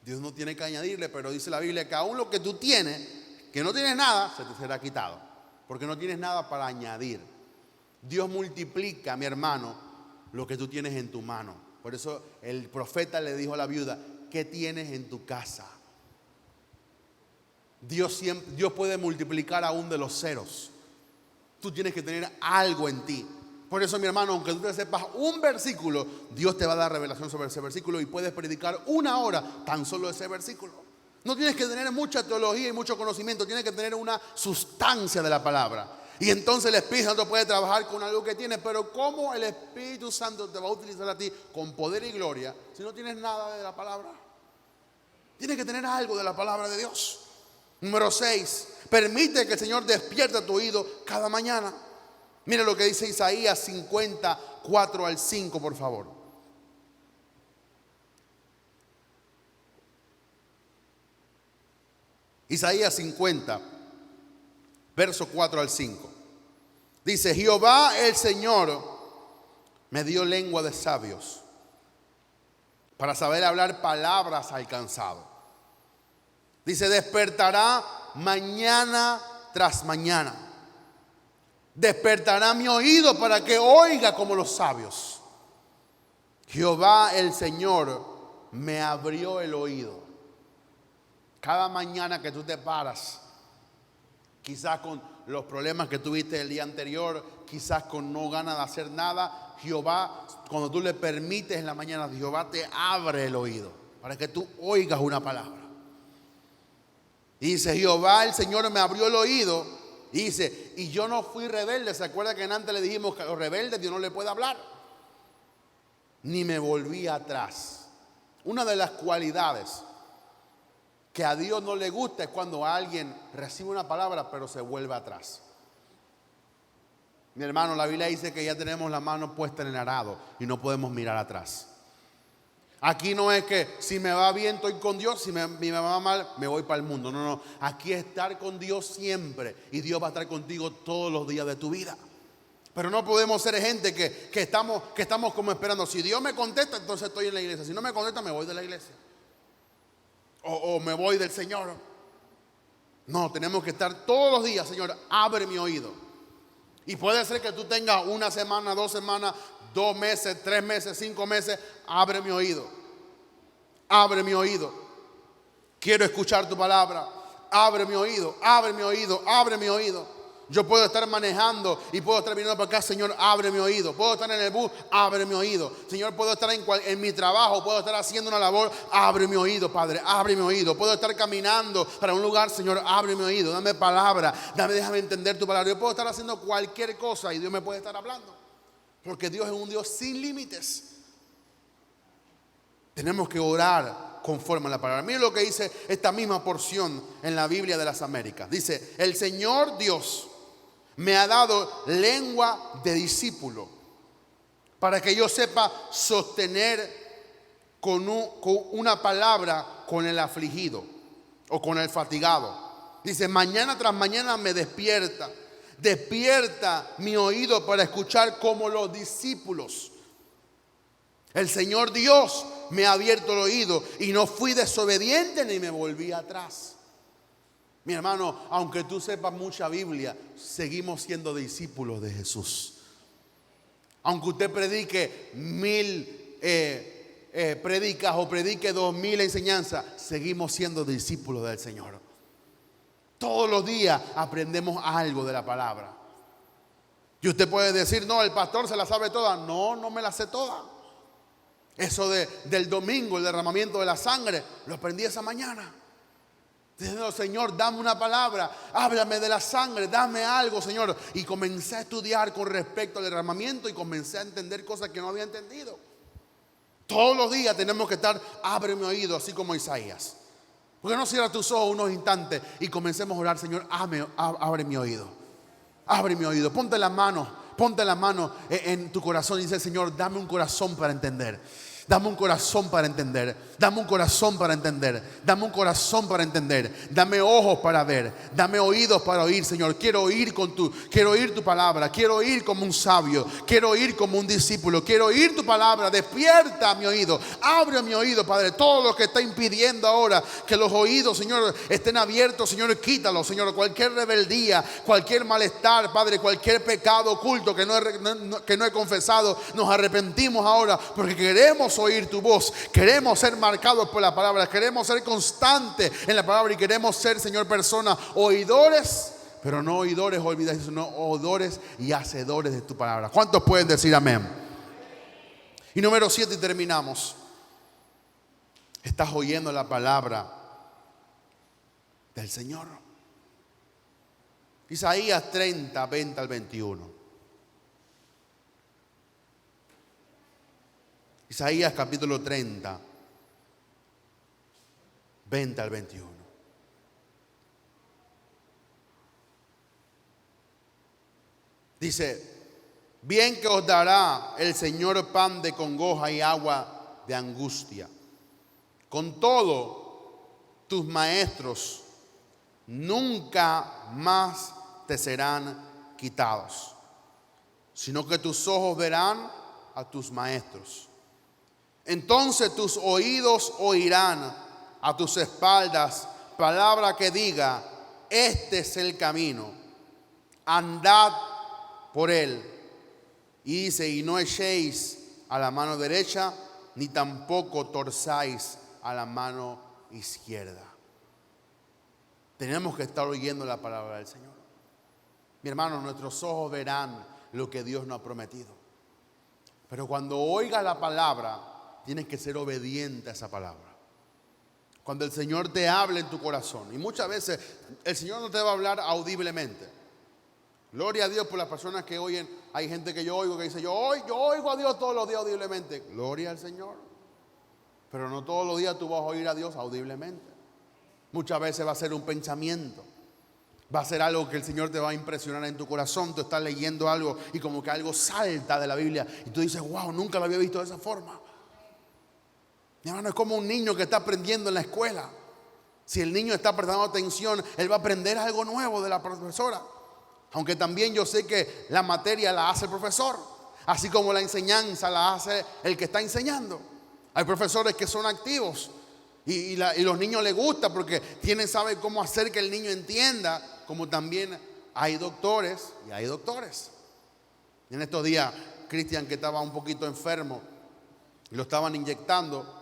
Speaker 1: Dios no tiene que añadirle, pero dice la Biblia que aún lo que tú tienes, que no tienes nada, se te será quitado, porque no tienes nada para añadir. Dios multiplica, mi hermano, lo que tú tienes en tu mano. Por eso el profeta le dijo a la viuda: ¿qué tienes en tu casa? Dios puede multiplicar aún de los ceros. Tú tienes que tener algo en ti. Por eso, mi hermano, aunque tú te sepas un versículo, Dios te va a dar revelación sobre ese versículo y puedes predicar 1 hora tan solo ese versículo. No tienes que tener mucha teología y mucho conocimiento, tienes que tener una sustancia de la palabra. Y entonces el Espíritu Santo puede trabajar con algo que tienes. Pero ¿cómo el Espíritu Santo te va a utilizar a ti con poder y gloria si no tienes nada de la palabra? Tienes que tener algo de la palabra de Dios. Número 6, permite que el Señor despierte tu oído cada mañana. Mire lo que dice Isaías 54:5, por favor. Isaías 50, verso 4 al 5. Dice: Jehová el Señor me dio lengua de sabios para saber hablar palabras al cansado. Dice: despertará mañana tras mañana. Despertará mi oído para que oiga como los sabios. Jehová el Señor me abrió el oído. Cada mañana que tú te paras, quizás con los problemas que tuviste el día anterior, quizás con no ganas de hacer nada, Jehová, cuando tú le permites en la mañana, Jehová te abre el oído para que tú oigas una palabra. Y dice: Jehová el Señor me abrió el oído. Y dice: y yo no fui rebelde. ¿Se acuerda que antes le dijimos que a los rebeldes Dios no le puede hablar? Ni me volví atrás. Una de las cualidades que a Dios no le gusta es cuando alguien recibe una palabra pero se vuelve atrás. Mi hermano, la Biblia dice que ya tenemos la mano puesta en el arado y no podemos mirar atrás. Aquí no es que si me va bien estoy con Dios, si me va mal me voy para el mundo. No, no. Aquí es estar con Dios siempre y Dios va a estar contigo todos los días de tu vida. Pero no podemos ser gente que estamos como esperando. Si Dios me contesta, entonces estoy en la iglesia. Si no me contesta, me voy de la iglesia. O me voy del Señor. No, tenemos que estar todos los días: Señor, abre mi oído. Y puede ser que tú tengas una semana, 2 semanas, 2 meses, 3 meses, 5 meses. Abre mi oído. Abre mi oído. Quiero escuchar tu palabra. Abre mi oído. Abre mi oído. Abre mi oído. Yo puedo estar manejando y puedo estar viniendo para acá: Señor, abre mi oído. Puedo estar en el bus, abre mi oído. Señor, puedo estar en mi trabajo, puedo estar haciendo una labor, abre mi oído, Padre, abre mi oído. Puedo estar caminando para un lugar: Señor, abre mi oído, dame palabra, déjame entender tu palabra. Yo puedo estar haciendo cualquier cosa y Dios me puede estar hablando, porque Dios es un Dios sin límites. Tenemos que orar conforme a la palabra. Mira lo que dice esta misma porción en la Biblia de las Américas. Dice: el Señor Dios me ha dado lengua de discípulo para que yo sepa sostener con una palabra con el afligido o con el fatigado. Dice: mañana tras mañana me despierta mi oído para escuchar como los discípulos. El Señor Dios me ha abierto el oído y no fui desobediente ni me volví atrás. Mi hermano, aunque tú sepas mucha Biblia, seguimos siendo discípulos de Jesús. Aunque usted predique 1000 predicas o predique 2000 enseñanzas, seguimos siendo discípulos del Señor. Todos los días aprendemos algo de la palabra. Y usted puede decir: no, el pastor se la sabe toda. No, no me la sé toda. Eso del domingo, el derramamiento de la sangre, lo aprendí esa mañana. Diciendo: Señor, dame una palabra, háblame de la sangre, dame algo, Señor. Y comencé a estudiar con respecto al derramamiento y comencé a entender cosas que no había entendido. Todos los días tenemos que estar: abre mi oído, así como Isaías. ¿Por qué no cierras tus ojos unos instantes y comencemos a orar? Señor, abre mi oído. Abre mi oído. Ponte la mano en tu corazón y dice: Señor, dame un corazón para entender. Dame un corazón para entender. Dame un corazón para entender. Dame un corazón para entender. Dame ojos para ver. Dame oídos para oír, Señor. Quiero oír tu palabra. Quiero oír como un sabio. Quiero oír como un discípulo. Quiero oír tu palabra. Despierta mi oído. Abre mi oído, Padre. Todo lo que está impidiendo ahora que los oídos, Señor, estén abiertos, Señor, quítalo, Señor. Cualquier rebeldía, cualquier malestar, Padre, cualquier pecado oculto que no he confesado, nos arrepentimos ahora porque queremos oír tu voz, queremos ser marcados por la palabra, queremos ser constantes en la palabra y queremos ser, Señor, personas oidores, pero no oidores olvidadizos, sino oidores y hacedores de tu palabra. ¿Cuántos pueden decir amén? Y número 7 y terminamos. ¿Estás oyendo la palabra del Señor? Isaías 30, 20 al 21. Isaías capítulo 30, 20 al 21. Dice: bien que os dará el Señor pan de congoja y agua de angustia. Con todo, tus maestros nunca más te serán quitados, sino que tus ojos verán a tus maestros. Entonces tus oídos oirán a tus espaldas palabra que diga: este es el camino, andad por él. Y dice: y no echéis a la mano derecha, ni tampoco torzáis a la mano izquierda. Tenemos que estar oyendo la palabra del Señor. Mi hermano, nuestros ojos verán lo que Dios nos ha prometido. Pero cuando oigas la palabra, tienes que ser obediente a esa palabra. Cuando el Señor te hable en tu corazón, y muchas veces el Señor no te va a hablar audiblemente. Gloria a Dios por las personas que oyen. Hay gente que yo oigo que dice: yo oigo a Dios todos los días audiblemente. Gloria al Señor. Pero no todos los días tú vas a oír a Dios audiblemente. Muchas veces va a ser un pensamiento. Va a ser algo que el Señor te va a impresionar en tu corazón. Tú estás leyendo algo y como que algo salta de la Biblia y tú dices: wow, nunca lo había visto de esa forma. Mi hermano, es como un niño que está aprendiendo en la escuela. Si el niño está prestando atención, él va a aprender algo nuevo de la profesora. Aunque también yo sé que la materia la hace el profesor, así como la enseñanza la hace el que está enseñando. Hay profesores que son activos y los niños les gusta porque saben cómo hacer que el niño entienda, como también hay doctores y hay doctores. Y en estos días, Cristian, que estaba un poquito enfermo y lo estaban inyectando,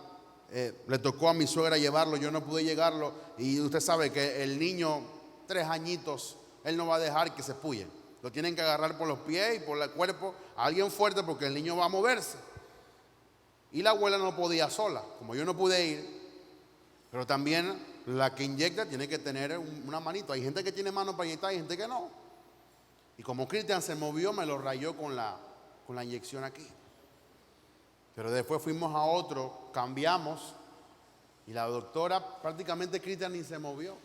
Speaker 1: le tocó a mi suegra llevarlo, yo no pude llegarlo. Y usted sabe que el niño, 3 añitos, él no va a dejar que se puye. Lo tienen que agarrar por los pies y por el cuerpo a alguien fuerte porque el niño va a moverse. Y la abuela no podía sola, como yo no pude ir. Pero también la que inyecta tiene que tener una manito. Hay gente que tiene mano para inyectar y gente que no. Y como Cristian se movió, me lo rayó con la inyección aquí. Pero después fuimos a otro, cambiamos. Y la doctora, prácticamente Cristian ni se movió.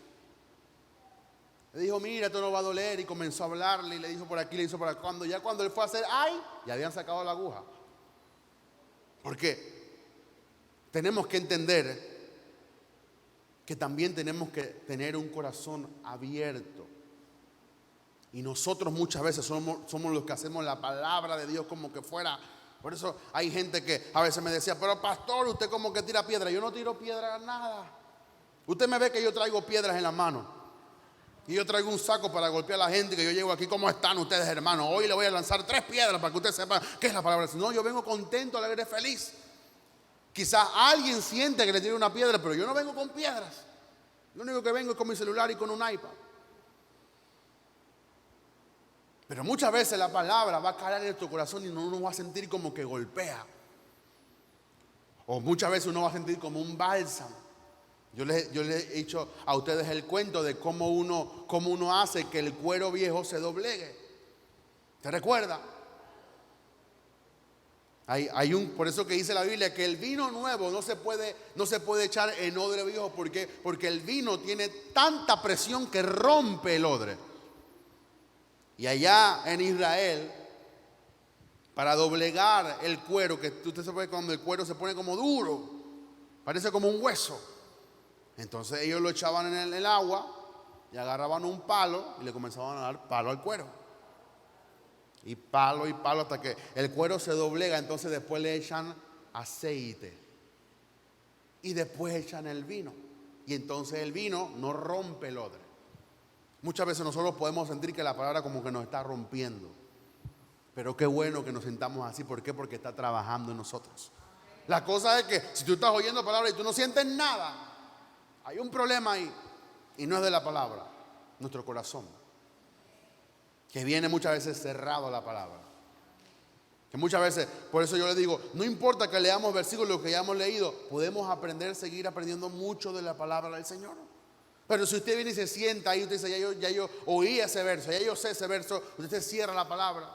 Speaker 1: Le dijo: mira, esto no va a doler. Y comenzó a hablarle y le dijo por aquí, le hizo por acá. Cuando él fue a hacer ¡ay! Ya habían sacado la aguja. Porque tenemos que entender que también tenemos que tener un corazón abierto. Y nosotros muchas veces somos los que hacemos la palabra de Dios como que fuera. Por eso hay gente que a veces me decía: pero pastor, usted como que tira piedra. Yo no tiro piedra nada. Usted me ve que yo traigo piedras en la mano. Y yo traigo un saco para golpear a la gente, que yo llego aquí: ¿cómo están ustedes, hermanos? Hoy le voy a lanzar 3 piedras para que usted sepa qué es la palabra. No, yo vengo contento, alegre, feliz. Quizás alguien siente que le tire una piedra, pero yo no vengo con piedras. Lo único que vengo es con mi celular y con un iPad. Pero muchas veces la palabra va a calar en tu corazón y uno va a sentir como que golpea. O muchas veces uno va a sentir como un bálsamo. Yo les he hecho a ustedes el cuento de cómo uno hace que el cuero viejo se doblegue. ¿Te recuerda? Por eso que dice la Biblia que el vino nuevo no se puede echar en odre viejo. ¿Por qué? Porque el vino tiene tanta presión que rompe el odre. Y allá en Israel, para doblegar el cuero, que usted sabe cuando el cuero se pone como duro, parece como un hueso. Entonces ellos lo echaban en el agua y agarraban un palo y le comenzaban a dar palo al cuero. Y palo hasta que el cuero se doblega. Entonces después le echan aceite. Y después echan el vino. Y entonces el vino no rompe el odre. Muchas veces nosotros podemos sentir que la palabra como que nos está rompiendo. Pero qué bueno que nos sintamos así. ¿Por qué? Porque está trabajando en nosotros. La cosa es que si tú estás oyendo palabra y tú no sientes nada, hay un problema ahí. Y no es de la palabra, nuestro corazón, que viene muchas veces cerrado a la palabra. Que muchas veces, por eso yo le digo, no importa que leamos versículos que ya hemos leído, podemos seguir aprendiendo mucho de la palabra del Señor. Pero si usted viene y se sienta ahí, usted dice: ya yo oí ese verso, ya yo sé ese verso, usted cierra la palabra.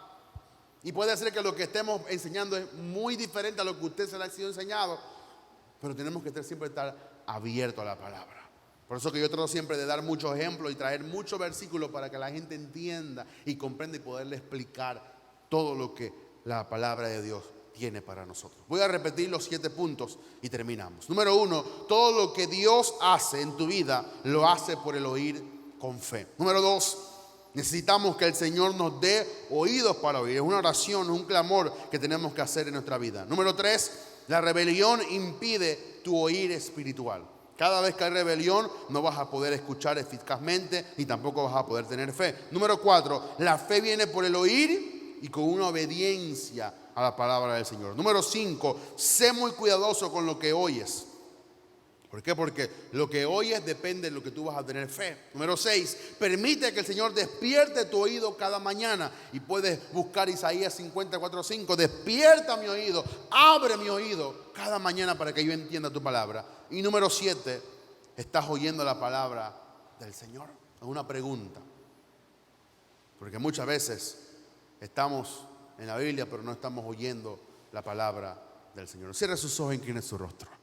Speaker 1: Y puede ser que lo que estemos enseñando es muy diferente a lo que usted se le ha sido enseñado, pero tenemos que siempre estar abiertos a la palabra. Por eso que yo trato siempre de dar muchos ejemplos y traer muchos versículos para que la gente entienda y comprenda y poderle explicar todo lo que la palabra de Dios tiene para nosotros. Voy a repetir los 7 puntos y terminamos. Número 1, todo lo que Dios hace en tu vida lo hace por el oír con fe. Número 2, necesitamos que el Señor nos dé oídos para oír. Es una oración, es un clamor que tenemos que hacer en nuestra vida. Número 3, la rebelión impide tu oír espiritual. Cada vez que hay rebelión no vas a poder escuchar eficazmente ni tampoco vas a poder tener fe. Número 4, la fe viene por el oír y con una obediencia a la palabra del Señor. Número 5, sé muy cuidadoso con lo que oyes. ¿Por qué? Porque lo que oyes depende de lo que tú vas a tener fe. Número 6, permite que el Señor despierte tu oído cada mañana. Y puedes buscar Isaías 54:5. Despierta mi oído, abre mi oído cada mañana para que yo entienda tu palabra. Y número 7, ¿estás oyendo la palabra del Señor? Es una pregunta. Porque muchas veces estamos en la Biblia, pero no estamos oyendo la palabra del Señor. Cierre sus ojos e incline su rostro.